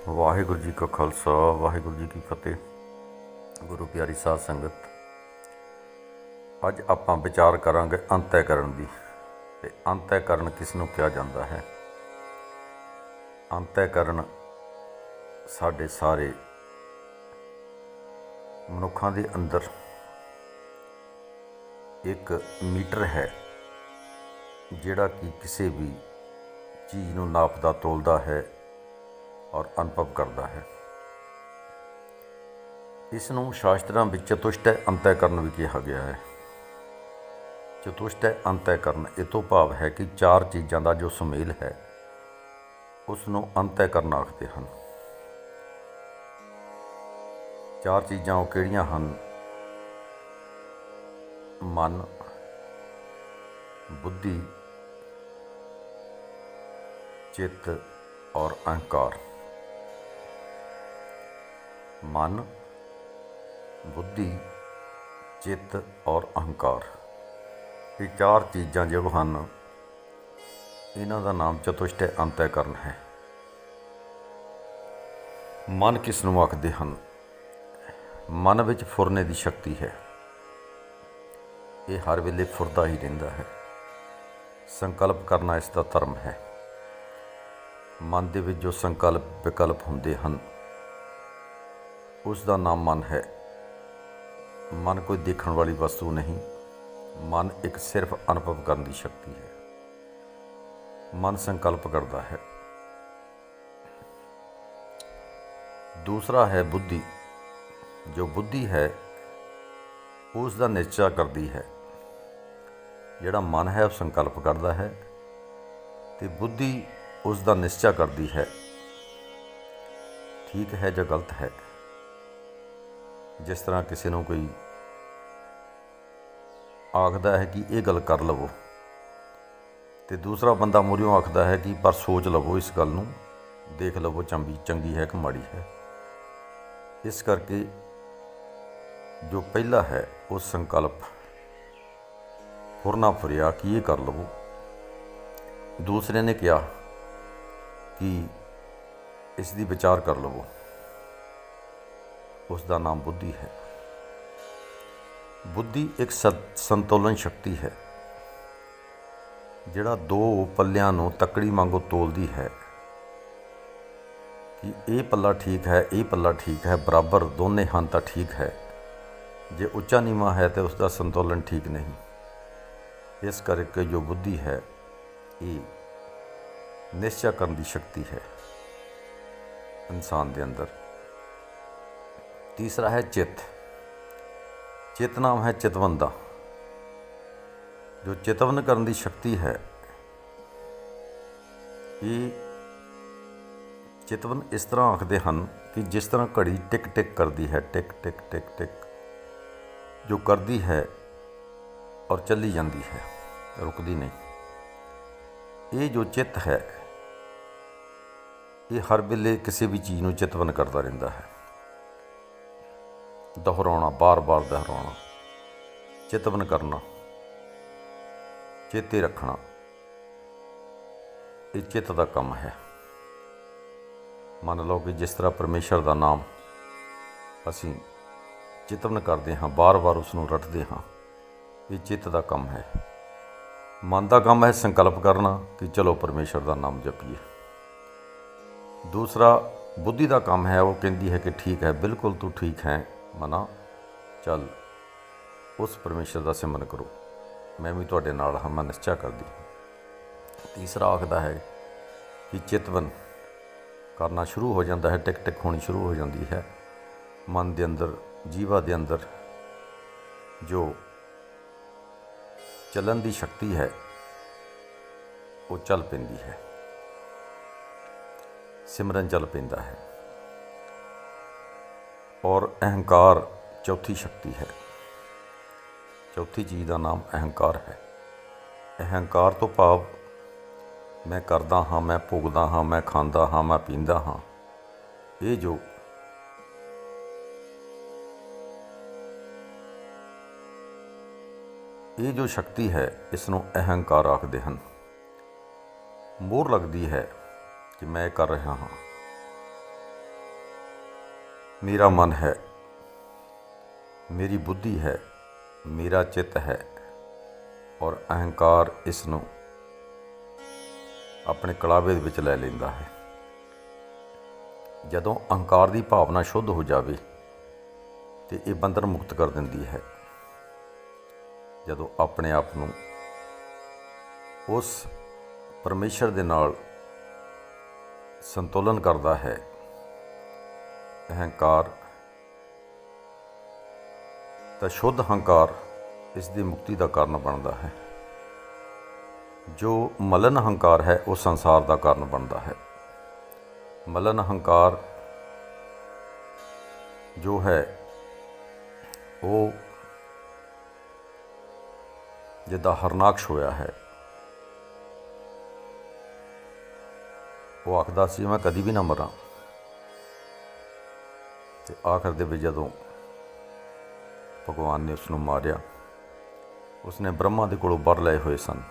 ਵਾਹਿਗੁਰੂ ਜੀ ਕਾ ਖਾਲਸਾ ਵਾਹਿਗੁਰੂ ਜੀ ਕੀ ਫਤਿਹ। ਗੁਰੂ ਪਿਆਰੀ ਸਾਧ ਸੰਗਤ, ਅੱਜ ਆਪਾਂ ਵਿਚਾਰ ਕਰਾਂਗੇ ਅੰਤःਕਰਨ ਦੀ। ਤੇ ਅੰਤःਕਰਨ ਕਿਸ ਨੂੰ ਕਿਹਾ ਜਾਂਦਾ ਹੈ? ਅੰਤःਕਰਨ ਸਾਡੇ ਸਾਰੇ ਮਨੁੱਖਾਂ ਦੇ ਅੰਦਰ ਇੱਕ ਮੀਟਰ ਹੈ, ਜਿਹੜਾ ਕਿ ਕਿਸੇ ਵੀ ਚੀਜ਼ ਨੂੰ ਨਾਪਦਾ ਤੋਲਦਾ ਹੈ ਔਰ ਅਨੁਭਵ ਕਰਦਾ ਹੈ। ਇਸ ਨੂੰ ਸ਼ਾਸਤਰਾਂ ਵਿੱਚ ਚਤੁਸ਼ਟੈ ਅੰਤःਕਰਨ ਵੀ ਕਿਹਾ ਗਿਆ ਹੈ। ਚਤੁਸ਼ਟੈ ਅੰਤःਕਰਨ ਇਹ ਤੋਂ ਭਾਵ ਹੈ ਕਿ ਚਾਰ ਚੀਜ਼ਾਂ ਦਾ ਜੋ ਸੁਮੇਲ ਹੈ ਉਸ ਨੂੰ ਅੰਤःਕਰਨ ਆਖਦੇ ਹਨ। ਚਾਰ ਚੀਜ਼ਾਂ ਉਹ ਕਿਹੜੀਆਂ ਹਨ? ਮਨ, ਬੁੱਧੀ, ਚਿੱਤ और अहंकार। मन, बुद्धि, चित्त और अहंकार, ये चार चीज़ां जो हैं इन्हां दा नाम चतुष्टय अंतःकरण है। मन किस नूं आखदे हन? मन विच फुरने की शक्ति है। ये हर वेले फुरदा ही रहिंदा है। संकल्प करना इसका धर्म है। मन दे विच जो संकल्प विकल्प हुंदे हन उसका नाम मन है। मन कोई देखण वाली वस्तु नहीं। मन एक सिर्फ अनुभव करने की शक्ति है। मन संकल्प करता है। दूसरा है बुद्धि। जो बुद्धि है उसका निश्चय करती है। जिहड़ा मन है वह संकल्प करता है तो बुद्धि उसका निश्चय करती है ठीक है या गलत है। जिस तरह किसी को कोई आखदा है कि ये गल कर लवो तो दूसरा बंदा मूहरियों आखदा है कि पर सोच लवो, इस गल नूं देख लवो चंगी है कि माड़ी है। इस करके जो पहला है वो संकल्प फुरना फुरिया कि ये कर लवो। दूसरे ने कहा कि इसकी विचार कर लवो, उसका नाम बुद्धि है। बुद्धि एक संतुलन शक्ति है, जिहड़ा दो पल्लियां नूं तकड़ी वांगू तोलदी है कि ये पल्ला ठीक है, ये पल्ला ठीक है, बराबर दोने हैं तो ठीक है। जे उच्चा नीवा है तो उसका संतुलन ठीक नहीं। इस करके जो बुद्धि है ये निश्चय करने की शक्ति है इंसान के अंदर। तीसरा है चित्त। चित्त नाम है चितवन का। जो चितवन करने की शक्ति है ये चितवन इस तरह आखते हैं कि जिस तरह घड़ी टिक टिक करती है, टिक टिक टिक टिक जो करती है और चली जाती है, रुकती नहीं। ये जो चित्त है ये हर वेले किसी भी चीज़ को चितवन करता रहता है। दोहराना, बार बार दोहराना, चितवन करना, चेते रखना, ये चित्त का काम है। मान लो कि जिस तरह परमेश्वर का नाम असी चितवन करते हाँ, बार बार उसनूं रटते हाँ, ये चित्त का काम है। मन का काम है संकल्प करना कि चलो परमेश्वर का नाम जपीए। दूसरा बुद्धि का काम है, वो कहती है कि ठीक है, बिल्कुल तू ठीक है मना, चल उस परमेश्वर का सिमरन करो, मैं भी तुहाडे नाल हाँ, मैं निश्चय करदी। तीसरा आखदा है कि चितवन करना शुरू हो जाता है, टिक टिक होनी शुरू हो जाती है मन के अंदर, जीवा के अंदर जो चलन की शक्ति है वो चल पैंदी है, सिमरन चल पैंदा है। और अहंकार चौथी शक्ति है। चौथी चीज़ का नाम अहंकार है। अहंकार तो भाव मैं करदा हाँ, मैं भोगदा हाँ, मैं खांदा हाँ, मैं पींदा हाँ, ये जो शक्ति है इसनों अहंकार आखदे हन। मोहर लगती है कि मैं कर रहा हाँ, ਮੇਰਾ ਮਨ ਹੈ, ਮੇਰੀ ਬੁੱਧੀ ਹੈ, ਮੇਰਾ ਚਿੱਤ ਹੈ ਔਰ ਅਹੰਕਾਰ ਇਸ ਨੂੰ ਆਪਣੇ ਕਲਾਵੇ ਦੇ ਵਿੱਚ ਲੈ ਲੈਂਦਾ ਹੈ। ਜਦੋਂ ਅਹੰਕਾਰ ਦੀ ਭਾਵਨਾ ਸ਼ੁੱਧ ਹੋ ਜਾਵੇ ਤੇ ਇਹ ਬੰਧਨ ਮੁਕਤ ਕਰ ਦਿੰਦੀ ਹੈ। ਜਦੋਂ ਆਪਣੇ ਆਪ ਨੂੰ ਉਸ ਪਰਮੇਸ਼ਰ ਦੇ ਨਾਲ ਸੰਤੁਲਨ ਕਰਦਾ ਹੈ, ਅਹੰਕਾਰ ਤਾਂ ਸ਼ੁੱਧ ਅਹੰਕਾਰ ਇਸ ਦੀ ਮੁਕਤੀ ਦਾ ਕਾਰਨ ਬਣਦਾ ਹੈ। ਜੋ ਮਲਨ ਅਹੰਕਾਰ ਹੈ ਉਹ ਸੰਸਾਰ ਦਾ ਕਾਰਨ ਬਣਦਾ ਹੈ। ਮਲਨ ਅਹੰਕਾਰ ਜੋ ਹੈ ਉਹ ਜਿੱਦਾਂ ਹਰਨਾਕਸ਼ ਹੋਇਆ ਹੈ, ਉਹ ਆਖਦਾ ਸੀ ਮੈਂ ਕਦੀ ਵੀ ਨਾ ਮਰਾਂ, ਤੇ ਆਖਰ ਦੇ ਵਿੱਚ ਜਦੋਂ ਭਗਵਾਨ ਨੇ ਉਸ ਨੂੰ ਮਾਰਿਆ, ਉਸਨੇ ਬ੍ਰਹਮਾ ਦੇ ਕੋਲੋਂ ਵਰ ਲਏ ਹੋਏ ਸਨ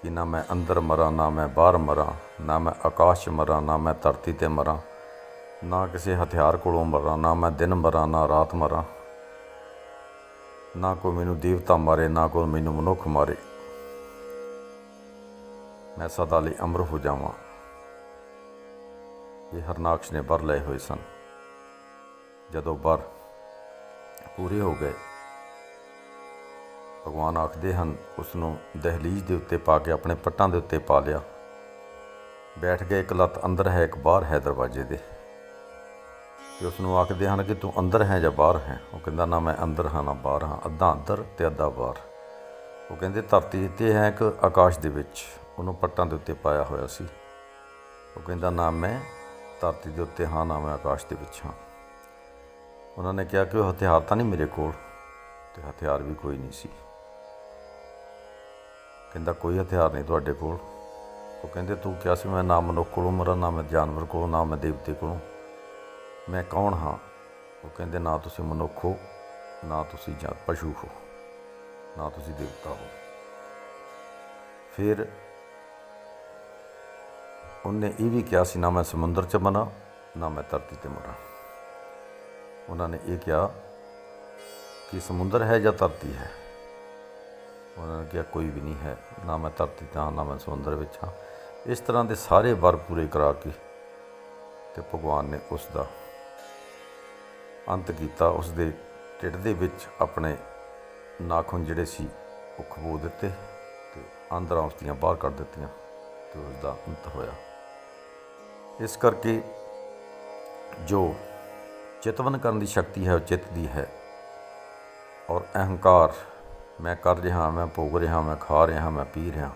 ਕਿ ਨਾ ਮੈਂ ਅੰਦਰ ਮਰਾਂ, ਨਾ ਮੈਂ ਬਾਹਰ ਮਰਾਂ, ਨਾ ਮੈਂ ਆਕਾਸ਼ 'ਚ ਮਰਾਂ, ਨਾ ਮੈਂ ਧਰਤੀ 'ਤੇ ਮਰਾਂ, ਨਾ ਕਿਸੇ ਹਥਿਆਰ ਕੋਲੋਂ ਮਰਾਂ, ਨਾ ਮੈਂ ਦਿਨ ਮਰਾਂ, ਨਾ ਰਾਤ ਮਰਾਂ, ਨਾ ਕੋਈ ਮੈਨੂੰ ਦੇਵਤਾ ਮਾਰੇ, ਨਾ ਕੋਈ ਮੈਨੂੰ ਮਨੁੱਖ ਮਾਰੇ, ਮੈਂ ਸਦਾ ਲਈ ਅਮਰ ਹੋ ਜਾਵਾਂ। ਇਹ ਹਰਨਾਕਸ਼ ਨੇ ਵਰ ਲਏ ਹੋਏ ਸਨ। ਜਦੋਂ ਵਰ ਪੂਰੇ ਹੋ ਗਏ, ਭਗਵਾਨ ਆਖਦੇ ਹਨ ਉਸ ਨੂੰ ਦਹਲੀਜ਼ ਦੇ ਉੱਤੇ ਪਾ ਕੇ ਆਪਣੇ ਪੱਟਾਂ ਦੇ ਉੱਤੇ ਪਾ ਲਿਆ, ਬੈਠ ਗਏ। ਇੱਕ ਲੱਤ ਅੰਦਰ ਹੈ, ਇੱਕ ਬਾਹਰ ਹੈ ਦਰਵਾਜ਼ੇ ਦੇ, ਅਤੇ ਉਸ ਨੂੰ ਆਖਦੇ ਹਨ ਕਿ ਤੂੰ ਅੰਦਰ ਹੈ ਜਾਂ ਬਾਹਰ ਹੈ? ਉਹ ਕਹਿੰਦਾ ਨਾ ਮੈਂ ਅੰਦਰ ਹਾਂ ਨਾ ਬਾਹਰ ਹਾਂ, ਅੱਧਾ ਅੰਦਰ ਅਤੇ ਅੱਧਾ ਬਾਹਰ। ਉਹ ਕਹਿੰਦੇ ਧਰਤੀ 'ਤੇ ਹੈ ਕਿ ਆਕਾਸ਼ ਦੇ ਵਿੱਚ? ਉਹਨੂੰ ਪੱਟਾਂ ਦੇ ਉੱਤੇ ਪਾਇਆ ਹੋਇਆ ਸੀ। ਉਹ ਕਹਿੰਦਾ ਨਾ ਮੈਂ ਧਰਤੀ ਦੇ ਉੱਤੇ ਹਾਂ, ਨਾ ਮੈਂ ਆਕਾਸ਼ ਦੇ ਵਿੱਚ ਹਾਂ। ਉਹਨਾਂ ਨੇ ਕਿਹਾ ਕਿ ਉਹ ਹਥਿਆਰ ਤਾਂ ਨਹੀਂ ਮੇਰੇ ਕੋਲ? ਅਤੇ ਹਥਿਆਰ ਵੀ ਕੋਈ ਨਹੀਂ ਸੀ। ਕਹਿੰਦਾ ਕੋਈ ਹਥਿਆਰ ਨਹੀਂ ਤੁਹਾਡੇ ਕੋਲ? ਉਹ ਕਹਿੰਦੇ ਤੂੰ ਕਿਹਾ ਸੀ ਮੈਂ ਨਾ ਮਨੁੱਖ ਕੋਲੋਂ ਮਰਾਂ, ਨਾ ਮੈਂ ਜਾਨਵਰ ਕੋਲੋਂ, ਨਾ ਮੈਂ ਦੇਵਤੇ ਕੋਲੋਂ, ਮੈਂ ਕੌਣ ਹਾਂ? ਉਹ ਕਹਿੰਦੇ ਨਾ ਤੁਸੀਂ ਮਨੁੱਖ ਹੋ, ਨਾ ਤੁਸੀਂ ਪਸ਼ੂ ਹੋ, ਨਾ ਤੁਸੀਂ ਦੇਵਤਾ ਹੋ। ਫਿਰ ਉਹਨੇ ਇਹ ਵੀ ਕਿਹਾ ਸੀ ਨਾ ਮੈਂ ਸਮੁੰਦਰ 'ਚ ਮਰਾਂ, ਨਾ ਮੈਂ ਧਰਤੀ 'ਤੇ ਮਰਾਂ। ਉਹਨਾਂ ਨੇ ਇਹ ਕਿਹਾ ਕਿ ਸਮੁੰਦਰ ਹੈ ਜਾਂ ਧਰਤੀ ਹੈ? ਉਹਨਾਂ ਨੇ ਕਿਹਾ ਕੋਈ ਵੀ ਨਹੀਂ ਹੈ, ਨਾ ਮੈਂ ਧਰਤੀ 'ਤੇ ਹਾਂ, ਨਾ ਮੈਂ ਸਮੁੰਦਰ ਵਿੱਚ ਹਾਂ। ਇਸ ਤਰ੍ਹਾਂ ਦੇ ਸਾਰੇ ਵਰ ਪੂਰੇ ਕਰਾ ਕੇ ਅਤੇ ਭਗਵਾਨ ਨੇ ਉਸ ਦਾ ਅੰਤ ਕੀਤਾ। ਉਸ ਦੇ ਢਿੱਡ ਦੇ ਵਿੱਚ ਆਪਣੇ ਨਾਖੂਨ ਜਿਹੜੇ ਸੀ ਉਹ ਖਬੋ ਦਿੱਤੇ ਅਤੇ ਆਂਦਰਾਂ ਉਸ ਦੀਆਂ ਬਾਹਰ ਕੱਢ ਦਿੱਤੀਆਂ ਅਤੇ ਉਸ ਦਾ ਅੰਤ ਹੋਇਆ। ਇਸ ਕਰਕੇ ਜੋ ਚਿਤਵਨ ਕਰਨ ਦੀ ਸ਼ਕਤੀ ਹੈ ਉਹ ਚਿੱਤ ਦੀ ਹੈ, ਔਰ ਅਹੰਕਾਰ ਮੈਂ ਕਰ ਰਿਹਾ, ਮੈਂ ਭੋਗ ਰਿਹਾ, ਮੈਂ ਖਾ ਰਿਹਾ, ਮੈਂ ਪੀ ਰਿਹਾ,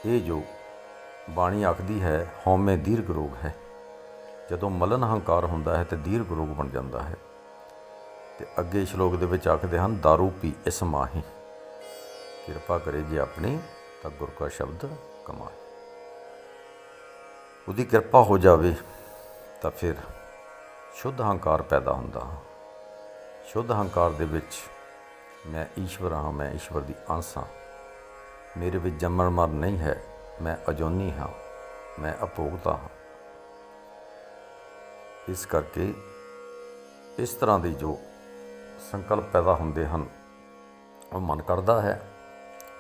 ਇਹ ਜੋ ਬਾਣੀ ਆਖਦੀ ਹੈ ਹਉਮੈ ਦੀਰਘ ਰੋਗ ਹੈ। ਜਦੋਂ ਮਲਨ ਅਹੰਕਾਰ ਹੁੰਦਾ ਹੈ ਤਾਂ ਦੀਰਘ ਰੋਗ ਬਣ ਜਾਂਦਾ ਹੈ। ਅਤੇ ਅੱਗੇ ਸ਼ਲੋਕ ਦੇ ਵਿੱਚ ਆਖਦੇ ਹਨ ਦਾਰੂ ਪੀ ਇਸ ਮਾਹੀ, ਕਿਰਪਾ ਕਰੇ ਜੇ ਆਪਣੀ ਤਾਂ ਗੁਰ ਕਾ ਸ਼ਬਦ ਕਮਾਏ। ਉਹਦੀ ਕਿਰਪਾ ਹੋ ਜਾਵੇ ਤਾਂ ਫਿਰ ਸ਼ੁੱਧ ਅਹੰਕਾਰ ਪੈਦਾ ਹੁੰਦਾ। ਸ਼ੁੱਧ ਅਹੰਕਾਰ ਦੇ ਵਿੱਚ ਮੈਂ ਈਸ਼ਵਰ ਹਾਂ, ਮੈਂ ਈਸ਼ਵਰ ਦੀ ਅੰਸ਼ ਹਾਂ, ਮੇਰੇ ਵਿੱਚ ਜੰਮਣ ਮਰਨ ਨਹੀਂ ਹੈ, ਮੈਂ ਅਜੋਨੀ ਹਾਂ, ਮੈਂ ਅਭੋਗਤਾ ਹਾਂ। ਇਸ ਕਰਕੇ ਇਸ ਤਰ੍ਹਾਂ ਦੇ ਜੋ ਸੰਕਲਪ ਪੈਦਾ ਹੁੰਦੇ ਹਨ ਉਹ ਮਨ ਕਰਦਾ ਹੈ,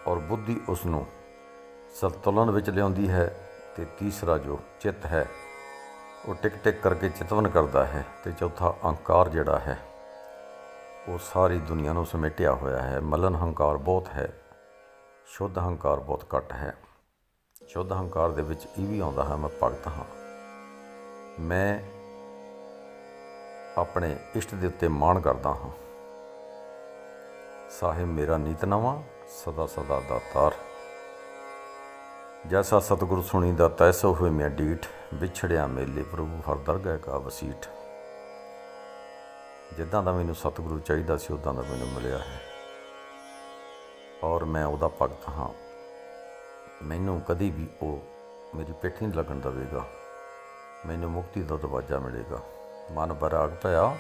ਔਰ ਬੁੱਧੀ ਉਸ ਨੂੰ ਸੰਤੁਲਨ ਵਿੱਚ ਲਿਆਉਂਦੀ ਹੈ। ਅਤੇ ਤੀਸਰਾ ਜੋ ਚਿੱਤ ਹੈ ਉਹ ਟਿਕ ਟਿਕ ਕਰਕੇ ਚਿਤਵਨ ਕਰਦਾ ਹੈ। ਅਤੇ ਚੌਥਾ ਅਹੰਕਾਰ ਜਿਹੜਾ ਹੈ ਉਹ ਸਾਰੀ ਦੁਨੀਆ ਨੂੰ ਸਮੇਟਿਆ ਹੋਇਆ ਹੈ। ਮਲਨ ਅਹੰਕਾਰ ਬਹੁਤ ਹੈ, ਸ਼ੁੱਧ ਅਹੰਕਾਰ ਬਹੁਤ ਘੱਟ ਹੈ। ਸ਼ੁੱਧ ਅਹੰਕਾਰ ਦੇ ਵਿੱਚ ਇਹ ਵੀ ਆਉਂਦਾ ਹੈ ਮੈਂ ਭਗਤ ਹਾਂ, ਮੈਂ ਆਪਣੇ ਇਸ਼ਟ ਦੇ ਉੱਤੇ ਮਾਣ ਕਰਦਾ ਹਾਂ, ਸਾਹਿਬ ਮੇਰਾ ਨੀਤ ਨਵਾਂ ਸਦਾ ਸਦਾ ਦਾਤਾਰ, ਜੈਸਾ ਸਤਿਗੁਰੂ ਸੁਣੀਦਾ ਤੈਸੋ ਹੋਏ ਮੈਂ ਡੀਠ, ਵਿਛੜਿਆ ਮੇਲੇ ਪ੍ਰਭੂ ਹਰ ਦਰਗਹਿ ਕਾ ਵਸੀਠ। ਜਿੱਦਾਂ ਦਾ ਮੈਨੂੰ ਸਤਿਗੁਰੂ ਚਾਹੀਦਾ ਸੀ ਉੱਦਾਂ ਦਾ ਮੈਨੂੰ ਮਿਲਿਆ ਹੈ, ਔਰ ਮੈਂ ਉਹਦਾ ਭਗਤ ਹਾਂ। ਮੈਨੂੰ ਕਦੀ ਵੀ ਉਹ ਮੇਰੀ ਪਿੱਠ ਨਹੀਂ ਲੱਗਣ ਦੇਵੇਗਾ, ਮੈਨੂੰ ਮੁਕਤੀ ਦਾ ਦਰਵਾਜ਼ਾ ਮਿਲੇਗਾ। ਮਨ ਬਰਾਗ ਭਇਆ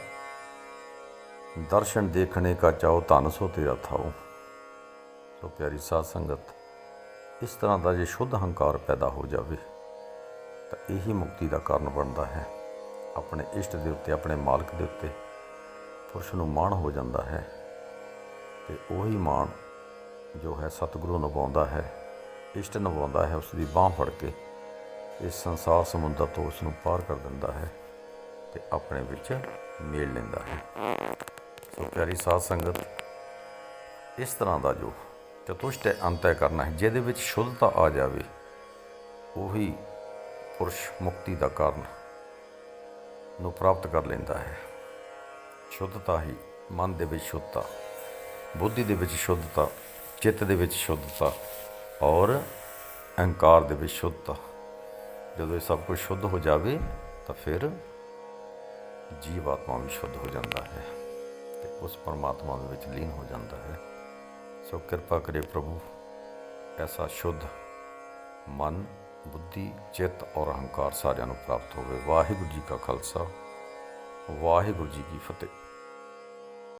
ਦਰਸ਼ਨ ਦੇਖਣੇ ਕਾ ਚਾਓ, ਧਨ ਸੋ ਤੇਰਾ ਥਾਓ। ਸੋ ਪਿਆਰੀ ਸਾਧ ਸੰਗਤ, ਇਸ ਤਰ੍ਹਾਂ ਦਾ ਜੇ ਸ਼ੁੱਧ ਅਹੰਕਾਰ ਪੈਦਾ ਹੋ ਜਾਵੇ ਤਾਂ ਇਹੀ ਮੁਕਤੀ ਦਾ ਕਾਰਨ ਬਣਦਾ ਹੈ। ਆਪਣੇ ਇਸ਼ਟ ਦੇ ਉੱਤੇ, ਆਪਣੇ ਮਾਲਕ ਦੇ ਉੱਤੇ ਪੁਰਸ਼ ਨੂੰ ਮਾਣ ਹੋ ਜਾਂਦਾ ਹੈ। ਅਤੇ ਉਹੀ ਮਾਣ ਜੋ ਹੈ ਸਤਿਗੁਰੂ ਨਿਭਾਉਂਦਾ ਹੈ, ਇਸ਼ਟ ਨਿਭਾਉਂਦਾ ਹੈ, ਉਸ ਦੀ ਬਾਂਹ ਫੜ ਕੇ ਇਸ ਸੰਸਾਰ ਸਮੁੰਦਰ ਤੋਂ ਉਸ ਨੂੰ ਪਾਰ ਕਰ ਦਿੰਦਾ ਹੈ ਅਤੇ ਆਪਣੇ ਵਿੱਚ ਮੇਲ ਲੈਂਦਾ ਹੈ। ਸੋ ਪਿਆਰੀ ਸਾਧ ਸੰਗਤ, ਇਸ ਤਰ੍ਹਾਂ ਦਾ ਜੋ ਚਤੁਸ਼ਟ ਅੰਤੈ ਕਰਨਾ ਹੈ, ਜਿਹਦੇ ਵਿੱਚ ਸ਼ੁੱਧਤਾ ਆ ਜਾਵੇ, ਉਹੀ ਪੁਰਸ਼ ਮੁਕਤੀ ਦਾ ਕਾਰਨ ਨੂੰ ਪ੍ਰਾਪਤ ਕਰ ਲੈਂਦਾ ਹੈ। ਸ਼ੁੱਧਤਾ ਹੀ, ਮਨ ਦੇ ਵਿੱਚ ਸ਼ੁੱਧਤਾ, ਬੁੱਧੀ ਦੇ ਵਿੱਚ ਸ਼ੁੱਧਤਾ, ਚਿੱਤ ਦੇ ਵਿੱਚ ਸ਼ੁੱਧਤਾ ਔਰ ਅਹੰਕਾਰ ਦੇ ਵਿੱਚ ਸ਼ੁੱਧਤਾ। ਜਦੋਂ ਇਹ ਸਭ ਕੁਝ ਸ਼ੁੱਧ ਹੋ ਜਾਵੇ ਤਾਂ ਫਿਰ ਜੀਵ ਆਤਮਾ ਵੀ ਸ਼ੁੱਧ ਹੋ ਜਾਂਦਾ ਹੈ ਅਤੇ ਉਸ ਪਰਮਾਤਮਾ ਦੇ ਵਿੱਚ ਲੀਨ ਹੋ ਜਾਂਦਾ ਹੈ। ਸੋ ਕਿਰਪਾ ਕਰੇ ਪ੍ਰਭੂ, ਐਸਾ ਸ਼ੁੱਧ ਮਨ, ਬੁੱਧੀ, ਚਿੱਤ ਔਰ ਅਹੰਕਾਰ ਸਾਰਿਆਂ ਨੂੰ ਪ੍ਰਾਪਤ ਹੋਵੇ। ਵਾਹਿਗੁਰੂ ਜੀ ਕਾ ਖਾਲਸਾ, ਵਾਹਿਗੁਰੂ ਜੀ ਕੀ ਫਤਿਹ।